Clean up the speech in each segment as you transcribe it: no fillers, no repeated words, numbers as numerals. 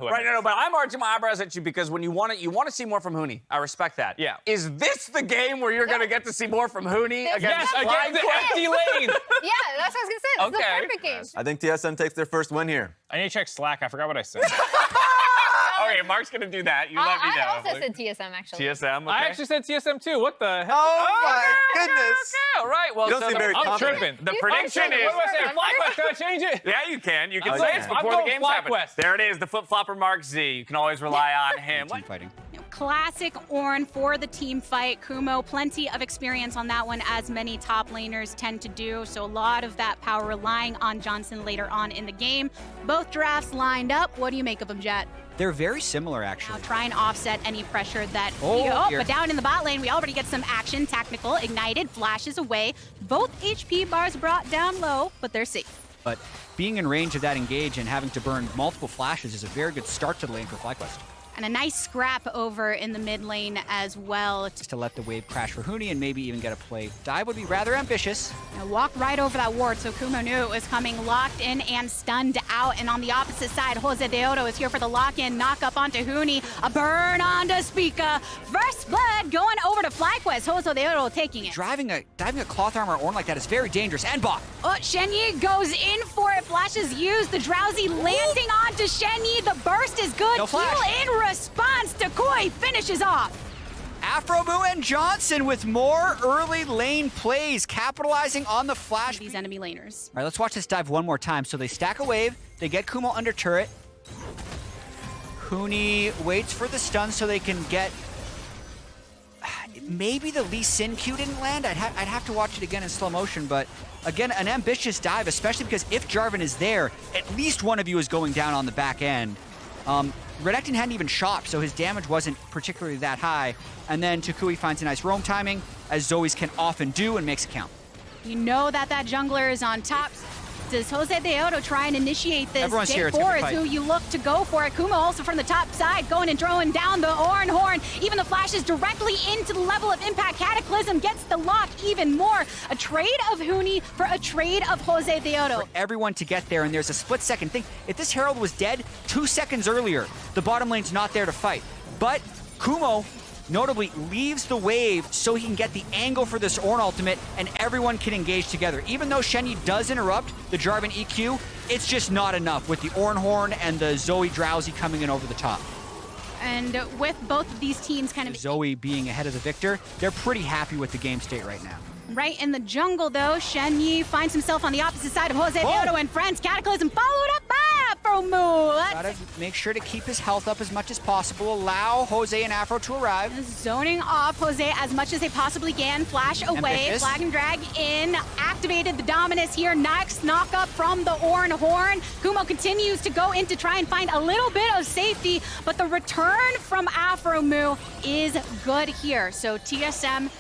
Right, no, but I'm arching my eyebrows at you because when you want to see more from Huni. I respect that. Yeah. Is this the game where you're going to get to see more from Huni against against the empty lane? Yeah, that's what I was gonna say. This is the perfect game. I think TSM takes their first win here. I need to check Slack. I forgot what I said. Okay, Mark's going to do that. You let me know. I also said TSM, actually. TSM, okay. I actually said TSM too. What the hell? Oh my goodness. Okay, all right. Well, You don't seem very I'm confident. tripping. The prediction is... What do I say? FlyQuest, can I change it? Yeah, you can. You can I say can. it's I'm before the going game's happened. FlyQuest. There it is, the flip-flopper Mark Z. You can always rely on him. Team fighting. Classic Ornn for the team fight. Kumo, plenty of experience on that one, as many top laners tend to do. So a lot of that power relying on Johnson later on in the game. Both drafts lined up. What do you make of them, Jet? They're very similar, Now actually. try and offset any pressure that... Here. but down in the bot lane, we already get some action. Tactical, ignited, flashes away. Both HP bars brought down low, but they're safe. But being in range of that engage and having to burn multiple flashes is a very good start to the lane for FlyQuest. And a nice scrap over in the mid lane as well. Just to let the wave crash for Huni and maybe even get a play. Dive would be rather ambitious. Now walked right over that ward, so Kumo knew it was coming, locked in and stunned out. And on the opposite side, Jose Deodo is here for the lock-in, knock up onto Huni, a burn onto Spica. First blood going over to FlyQuest. Jose Deodo taking it. Diving a cloth armor Ornn like that is very dangerous. And bot. Oh, Shenyi goes in for it. Flashes used. The Drowsy landing onto Shenyi. The burst is good. No flash. Heal in response to Koi finishes off. Afrobu and Johnson with more early lane plays, capitalizing on the flash. These enemy laners. All right, let's watch this dive one more time. So they stack a wave, they get Kumo under turret. Huni waits for the stun so they can get... Maybe the Lee Sin Q didn't land. I'd have to watch it again in slow motion, but again, an ambitious dive, especially because if Jarvan is there, at least one of you is going down on the back end. Renekton hadn't even shocked, so his damage wasn't particularly that high. And then Tukui finds a nice roam timing, as Zoe's can often do, and makes it count. You know that jungler is on top. Does Jose Deodo try and initiate this? Everyone's here, it's J4 gonna is be who you look to go for it. Kumo also from the top side, going and throwing down the Ornn horn. Even the flashes directly into the level of impact. Cataclysm gets the lock even more. A trade of Huni for a trade of Jose Deodo. For everyone to get there, and there's a split-second thing. If this Herald was dead 2 seconds earlier, the bottom lane's not there to fight. But Kumo notably leaves the wave so he can get the angle for this Ornn ultimate, and everyone can engage together. Even though Shenyi does interrupt the Jarvan EQ, it's just not enough with the Ornn horn and the Zoe Drowsy coming in over the top. And with both of these teams kind of Zoe being ahead of the victor, they're pretty happy with the game state right now. right in the jungle, though, Shenyi finds himself on the opposite side of Jose Deodo and friends. Cataclysm followed up by Afromu. Gotta make sure to keep his health up as much as possible. Allow Jose and Afro to arrive. Zoning off Jose as much as they possibly can. Flash away, Ambitious. flag and drag in. Activated the dominus here. Next knock up from the Ornn horn. Kumo continues to go in to try and find a little bit of safety, but the return from Afromu is good here. So TSM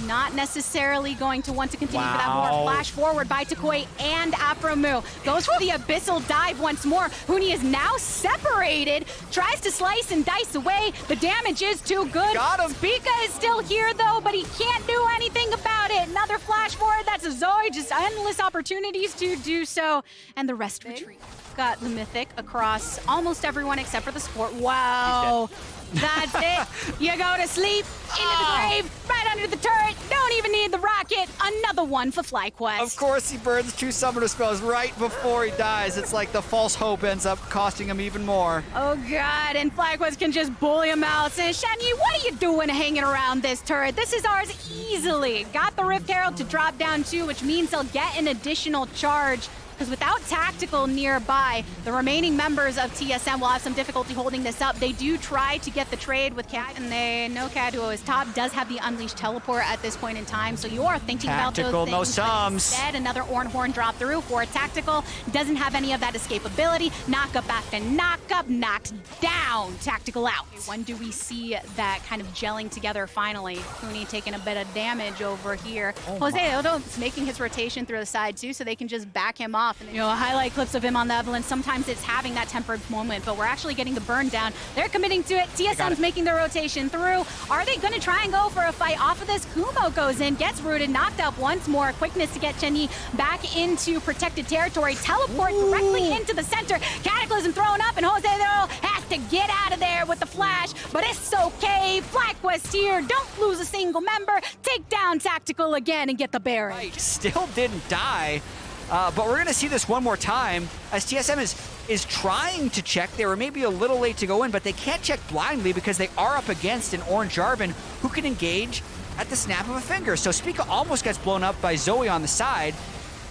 not necessarily going to want to continue for that more. Flash forward by Takoi and Afromu. Goes for the abyssal dive once more. Huni is now separated. Tries to slice and dice away. The damage is too good. Got him. Spica is still here though, but he can't do anything about it. Another flash forward. That's a Zoe. Just endless opportunities to do so. And the rest retreat. Got the Mythic across almost everyone except for the support. Wow. That's it. You go to sleep, into the grave, right under the turret. Don't even need the rocket. Another one for FlyQuest. Of course, he burns 2 summoner spells right before he dies. It's like the false hope ends up costing him even more. Oh god, and FlyQuest can just bully him out, saying, Shenyi, what are you doing hanging around this turret? This is ours easily. Got the Rift Herald to drop down too, which means they'll get an additional charge. Because without Tactical nearby, the remaining members of TSM will have some difficulty holding this up. They do try to get the trade with Cat, and they know Cat, who is top, does have the Unleashed Teleport at this point in time, so you are thinking Tactical, about those no things. But sums. instead, another Ornn horn drop through for a Tactical. Doesn't have any of that escapability. Knock up after knock up, knocked down. Tactical out. When do we see that kind of gelling together finally? Huni taking a bit of damage over here. Jose Odo is making his rotation through the side too, so they can just back him off. off. And, highlight clips of him on the Evelyn. Sometimes it's having that tempered moment, but we're actually getting the burn down. They're committing to it. TSM's making the rotation through. Are they going to try and go for a fight off of this? Kumo goes in, gets rooted, knocked up once more. Quickness to get Chenyi back into protected territory. Teleport directly into the center. Cataclysm thrown up, and Jose has to get out of there with the flash, but it's okay. FlyQuest here. Don't lose a single member. Take down Tactical again and get the Baron. Right, still didn't die, but we're going to see this one more time as TSM is trying to check. They were maybe a little late to go in, but they can't check blindly because they are up against an Orange Jarvan who can engage at the snap of a finger. So Spica almost gets blown up by Zoe on the side.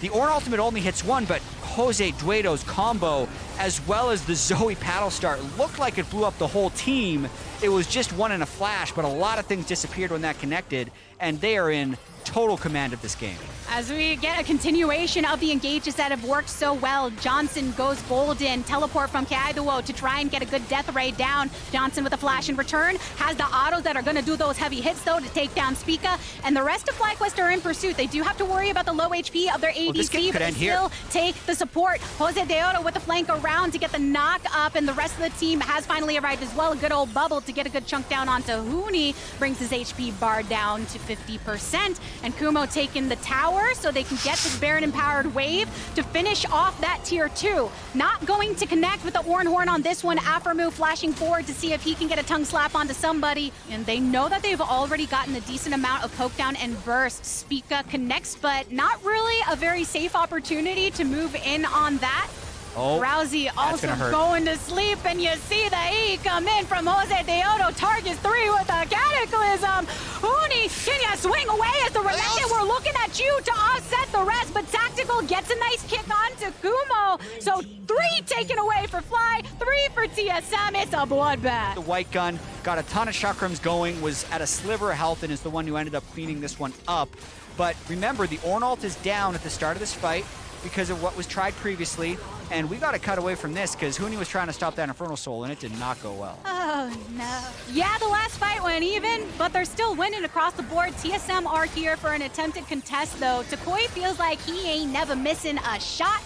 The Ornn ultimate only hits one, but Jose Duedo's combo, as well as the Zoe paddle start, looked like it blew up the whole team. It was just one in a flash, but a lot of things disappeared when that connected, and they are in total command of this game. As we get a continuation of the engages that have worked so well, Johnson goes golden, teleport from Kaiduo to try and get a good death ray down. Johnson with a flash in return, has the autos that are going to do those heavy hits though to take down Spica, and the rest of FlyQuest are in pursuit. They do have to worry about the low HP of their ADC, but they still take the support. Jose Deodo with the flank around to get the knock up, and the rest of the team has finally arrived as well. A good old bubble to get a good chunk down onto Huni, brings his HP bar down to 50%, and Kumo taking the tower so they can get this Baron empowered wave to finish off that tier 2. Not going to connect with the Ornn Horn on this one. Aphromoo flashing forward to see if he can get a tongue slap onto somebody, and they know that they've already gotten a decent amount of poke down and burst. Spica connects, but not really a very safe opportunity to move in on that. Oh, Rousey also going to sleep, and you see the E come in from Jose Deodo. Targets 3 with a Cataclysm. Huni, can you swing away as the Relented? We're looking at you to offset the rest, but Tactical gets a nice kick onto Kumo. So 3 taken away for Fly, 3 for TSM. It's a bloodbath. The white gun got a ton of chakrams going, was at a sliver of health, and is the one who ended up cleaning this one up. But remember, the Ornn ult is down at the start of this fight because of what was tried previously, and we got to cut away from this because Huni was trying to stop that Infernal Soul, and it did not go well. Oh, no. Yeah, the last fight went even, but they're still winning across the board. TSM are here for an attempted contest, though. Takoi feels like he ain't never missing a shot.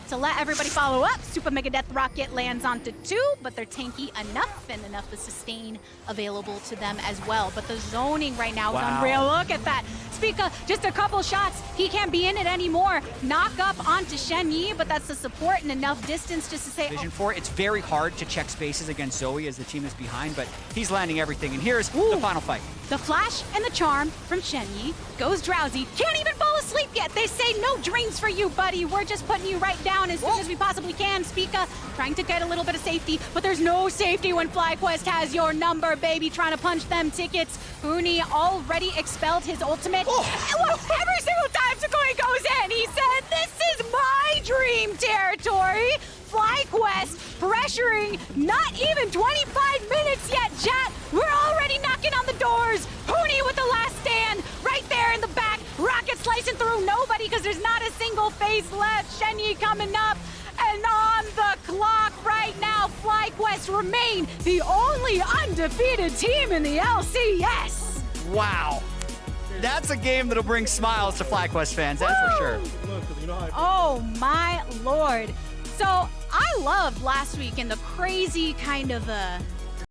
To let everybody follow up, Super Mega Death Rocket lands onto 2, but they're tanky enough and enough to sustain available to them as well. But the zoning right now is unreal. Look at that. Spica, just a couple shots. He can't be in it anymore. Knock up onto Chenyi, but that's the support and enough distance just to say... Vision 4, it's very hard to check spaces against Zoe as the team is behind, but he's landing everything. And here's the final fight. The flash and the charm from Chenyi goes Drowsy. Can't even fall asleep yet. They say no dreams for you, buddy. We're just putting you right down as soon as we possibly can. Spica trying to get a little bit of safety, but there's no safety when FlyQuest has your number, baby. Trying to punch them tickets. Huni already expelled his ultimate. Every single time Takoi goes in, he said, "This is my dream territory." FlyQuest pressuring, not even 25 minutes yet, chat. We're already knocking on the doors. Huni with the last stand right there in the back. Rocket slicing through nobody because there's not a single face left. Chenyi coming up. And on the clock right now, FlyQuest remain the only undefeated team in the LCS. Wow. That's a game that'll bring smiles to FlyQuest fans, that's for sure. Oh my lord. So I loved last week in the crazy kind of